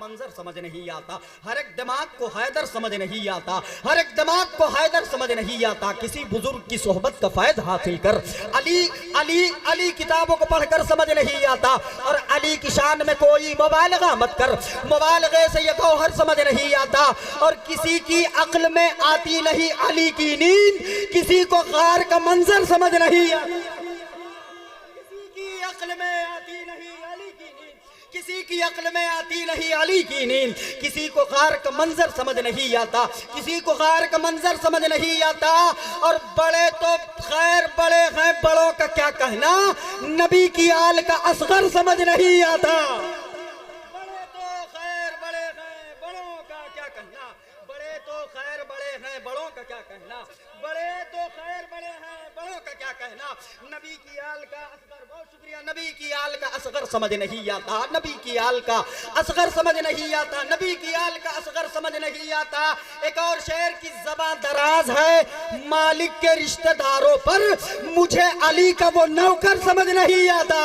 منظر سمجھ نہیں آتا، ہر ایک دماغ کو حیدر سمجھ نہیں آتا، ہر ایک دماغ کو حیدر سمجھ نہیں آتا۔ کسی بزرگ کی صحبت کا فائد حاصل کر، علی علی علی کتابوں کو پڑھ کر سمجھ نہیں آتا، اور علی کی شان میں کوئی مبالغہ مت کر، مبالغے سے یہ گوہر سمجھ نہیں آتا، اور کسی کی عقل میں آتی نہیں علی کی نیند، کسی کو غار کا منظر سمجھ نہیں آتا، کسی کی عقل میں آتی نہیں علی کی نیند، کسی کی عقل میں آتی نہیں علی کی نیند، کسی کو غار کا منظر سمجھ نہیں آتا، کسی کو غار کا منظر سمجھ نہیں آتا، اور بڑے تو خیر بڑے ہیں، بڑوں کا کیا کہنا، نبی کی آل کا اصغر سمجھ نہیں آتا۔ بڑے تو خیر بڑے ہیں، بڑوں کا کیا کہنا، بڑے تو خیر بڑے ہیں، بڑوں کا کیا کہنا، بڑے تو خیر بڑے ہیں، بڑوں کا کیا کہنا، نبی کی آل کا اصغر، بہت شکریہ، نبی کی آل کا اصغر سمجھ نہیں آتا، نبی کی آل کا اصغر سمجھ نہیں آتا، نبی کی آل کا اصغر سمجھ نہیں آتا۔ ایک اور شعر کی زبان دراز ہے، مالک کے رشتہ داروں پر مجھے علی کا وہ نوکر سمجھ نہیں آتا،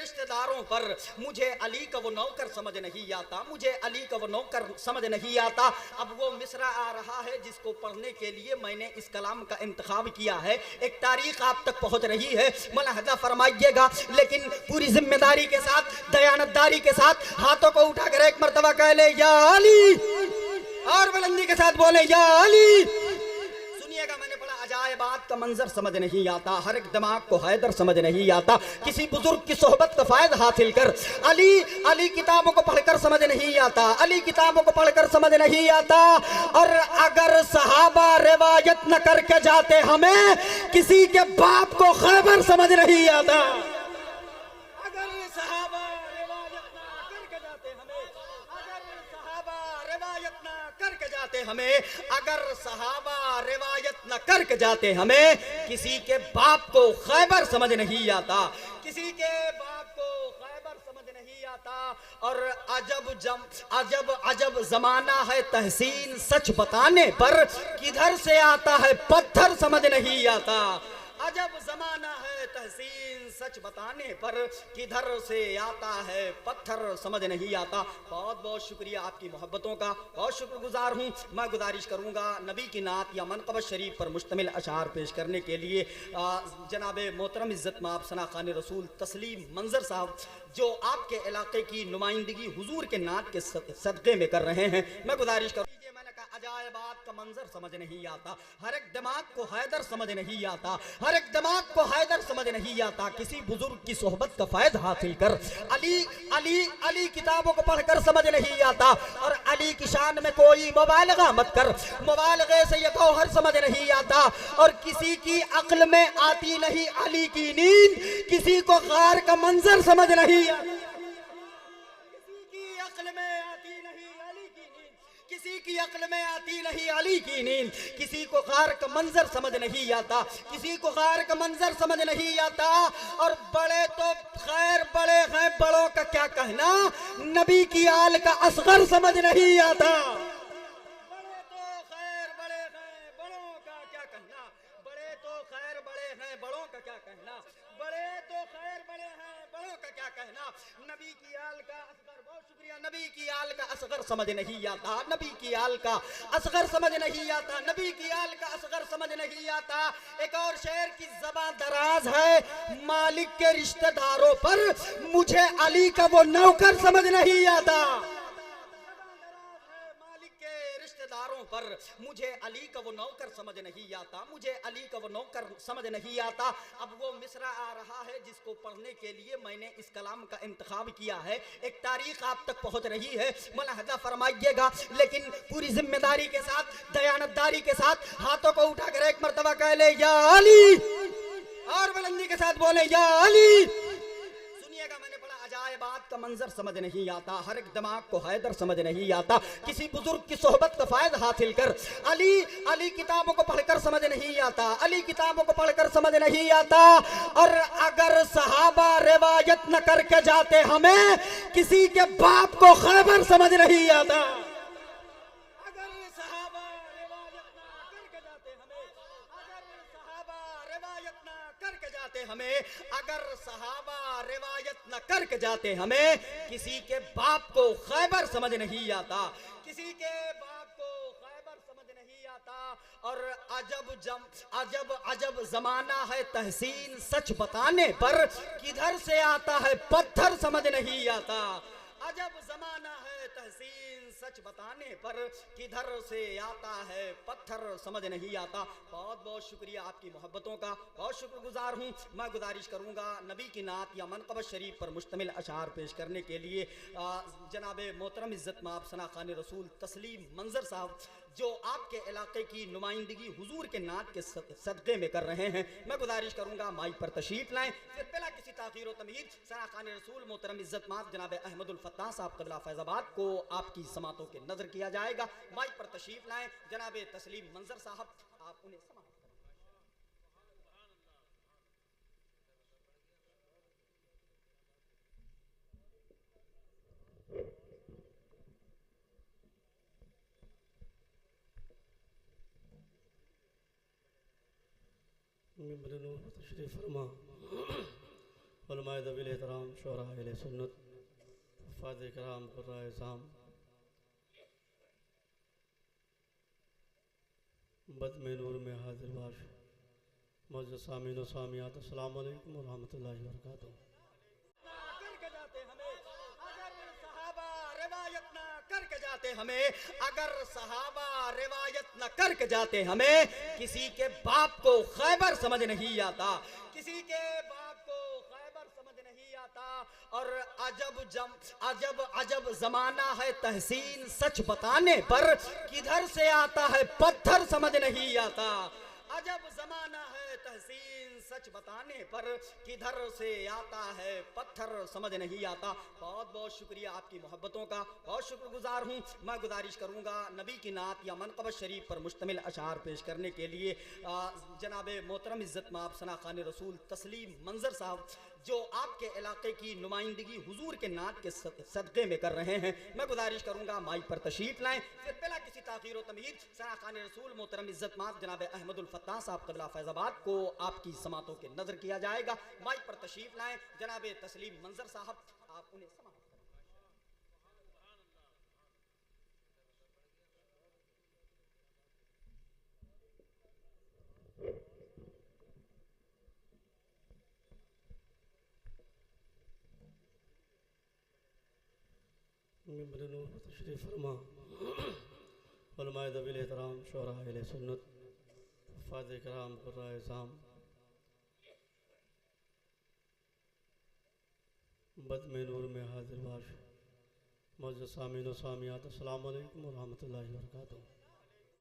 رشتہ داروں پر مجھے علی کا وہ نوکر سمجھ نہیں آتا، مجھے علی کا وہ نوکر سمجھ نہیں آتا۔ اب وہ مصرع آ رہا ہے جس کو پڑھنے کے لیے میں نے اس کلام کا انتخاب کیا ہے، ایک تاریخ آپ تک پہنچ رہی ہے، ملاحظہ فرمائیے گا، لیکن پوری ذمہ داری کے ساتھ، دیانتداری کے ساتھ ہاتھوں کو اٹھا کر ایک مرتبہ کہہ لے یا علی، اور بلندی کے ساتھ بولے یا علی۔ سنیے گا، میں نے پڑھا عجائبات کا منظر سمجھ نہیں آتا، ہر ایک دماغ کو حیدر سمجھ نہیں آتا، کسی بزرگ کی صحبت کا فائد حاصل کر، علی کتابوں کو پڑھ کر سمجھ نہیں آتا، علی کتابوں کو پڑھ کر سمجھ نہیں آتا، اور اگر صحابہ روایت نہ کر کے جاتے ہمیں کسی کے باپ کو خیبر سمجھ نہیں آتا، اگر صحابہ روایت نہ کر کے جاتے ہمیں، اگر صحابہ روایت نہ کر کے جاتے ہمیں، اگر صحابہ روایت نہ کر کے جاتے ہمیں کسی کے باپ کو خیبر سمجھ نہیں آتا، کسی کے باپ کو خیبر سمجھ نہیں آتا۔ اور عجب زمانہ ہے تحسین سچ بتانے پر، کدھر سے آتا ہے پتھر سمجھ نہیں آتا، عجب زمانہ ہے تحسین سچ بتانے پر، کدھر سے آتا ہے پتھر سمجھ نہیں آتا۔ بہت بہت شکریہ آپ کی محبتوں کا، بہت شکر گزار ہوں۔ میں گزارش کروں گا نبی کی نعت یا منقبت شریف پر مشتمل اشعار پیش کرنے کے لیے جناب محترم عزت مآب ثنا خان رسول تسلیم منظر صاحب، جو آپ کے علاقے کی نمائندگی حضور کے نعت کے صدقے میں کر رہے ہیں، میں گزارش کروں، میں نے کہا عجائبات کا منظر سمجھ نہیں آتا، ہر ایک دماغ کو حیدر سمجھ نہیں آتا، ہر ایک دماغ کو حیدر سمجھ نہیں آتا، کسی بزرگ کی صحبت کا فائد حاصل کر، علی کتابوں کو پڑھ کر سمجھ نہیں آتا، اور علی کی شان میں کوئی مبالغہ مت کر، مبالغے سے یہ گوہر سمجھ نہیں آتا، اور کسی کی عقل میں آتی نہیں علی کی نیند، کسی کو غار کا منظر سمجھ نہیں آتا، کسی کی عقل میں آتی نہیں علی کی نیند، کسی کی عقل میں آتی نہیں علی کی نیند، کسی کو غار کا منظر سمجھ نہیں آتا، کسی کو غار کا منظر سمجھ نہیں آتا، اور بڑے تو خیر بڑے ہیں، بڑوں کا کیا کہنا، نبی کی آل کا اصغر سمجھ نہیں آتا، بڑے تو خیر بڑے ہیں، بڑوں کا کیا کہنا، بڑے تو خیر بڑے ہیں، بڑوں کا کیا کہنا، بڑے تو خیر بڑے ہیں، بڑوں کا کیا کہنا، نبی کی آل کا اصغر، بہت شکریہ، نبی کی آل کا اصغر سمجھ نہیں آتا، نبی کی آل کا اصغر سمجھ نہیں آتا، نبی کی آل کا اصغر سمجھ نہیں آتا۔ ایک اور شعر کی زبان دراز ہے، مالک کے رشتہ داروں پر مجھے علی کا وہ نوکر سمجھ نہیں آتا، رشتہ داروں پر مجھے علی کا وہ نوکر سمجھ نہیں آتا، مجھے علی کا وہ نوکر سمجھ نہیں آتا۔ اب وہ مصرع آ رہا ہے جس کو پڑھنے کے لیے میں نے اس کلام کا انتخاب کیا ہے، ایک تاریخ آپ تک پہنچ رہی ہے، ملاحظہ فرمائیے گا، لیکن پوری ذمہ داری کے ساتھ، دیانتداری کے ساتھ ہاتھوں کو اٹھا کر ایک مرتبہ کہہ لے یا علی، اور بلندی کے ساتھ بولے یا علی۔ سنیے گا، میں نے پڑھا عجائبات کا منظر سمجھ نہیں آتا، ہر ایک دماغ کو حیدر سمجھ نہیں آتا، کسی بزرگ کی صحبت کا فائد حاصل کر، علی کتابوں کو پڑھ کر سمجھ نہیں آتا، علی کتابوں کو پڑھ کر سمجھ نہیں آتا، اور اگر صحابہ روایت نہ کر کے جاتے ہمیں کسی کے باپ کو خیبر سمجھ نہیں آتا، اگر صحابہ روایت نہ کر کے جاتے ہمیں، اگر صحابہ روایت نہ کر کے جاتے ہمیں اگر صحابہ روایت نہ کر کے جاتے ہمیں کسی کے باپ کو خیبر سمجھ نہیں آتا، کسی کے باپ کو خیبر سمجھ نہیں آتا۔ اور عجب زمانہ ہے تحسین سچ بتانے پر کدھر سے آتا ہے پتھر سمجھ نہیں آتا۔ عجب زمانہ ہے تحسین سچ بتانے پر کدھر سے آتا ہے پتھر سمجھ نہیں آتا۔ بہت بہت شکریہ آپ کی محبتوں کا، بہت شکر گزار ہوں۔ میں گزارش کروں گا نبی کی نعت یا منقبت شریف پر مشتمل اشعار پیش کرنے کے لیے جناب محترم عزت مآب ثنا خان رسول تسلیم منظر صاحب جو آپ کے علاقے کی نمائندگی حضور کے نعت کے صدقے میں کر رہے ہیں، میں گزارش کروں گا مائک پر تشریف لائیں۔ پھر بلا کسی تاخیر و تمہید ثنا خان رسول محترم عزت مآب جناب احمد الفتاح صاحب قبلہ فیض آباد کو آپ کی سماعتوں کے نظر کیا جائے گا۔ مائک پر تشریف لائیں جناب تسلیم منظر صاحب، آپ انہیں سماعت کریں۔ ممبر نور تشریف فرما، علماء ذوی الاحترام، شعراء اہل سنت، حفاظ کرام، قراء اعظام، بدم نور میں حاضر باش معزز سامعین و سامعات، السلام علیکم ورحمۃ اللہ وبرکاتہ۔ اگر صحابہ روایت نہ کر کے جاتے ہمیں کسی کے باپ کو خیبر سمجھ نہیں آتا، کسی کے باپ کو خیبر سمجھ نہیں آتا۔ اور عجب زمانہ ہے تحسین سچ بتانے پر کدھر سے آتا ہے پتھر سمجھ نہیں آتا۔ عجب زمانہ ہے تحسین سچ بتانے پر کدھر سے آتا ہے پتھر سمجھ نہیں آتا۔ بہت بہت شکریہ آپ کی محبتوں کا، بہت شکر گزار ہوں۔ میں گزارش کروں گا نبی کی نعت یا منقبت شریف پر مشتمل اشعار پیش کرنے کے لیے جناب محترم عزت مآب ثنا خان رسول تسلیم منظر صاحب جو آپ کے علاقے کی نمائندگی حضور کے نعت کے صدقے میں کر رہے ہیں، میں گزارش کروں گا مائک پر تشریف لائیں۔ پھر بلا کسی تاخیر و تمہید ثنا خان رسول محترم عزت مآب جناب احمد الفتاح صاحب قبلہ فیض آباد کو آپ کی سماعتوں کے نظر کیا جائے گا۔ مائک پر تشریف لائیں جناب تسلیم منظر صاحب، آپ انہیں سماعت کریں۔ ممبر نور تشریف فرما، علماء ذوی الاحترام، شعراء اہل سنت، حفاظ کرام، قراء اعظام، بدم نور میں حاضر باش معزز سامعین و سامعات، السلام علیکم ورحمۃ اللہ وبرکاتہ۔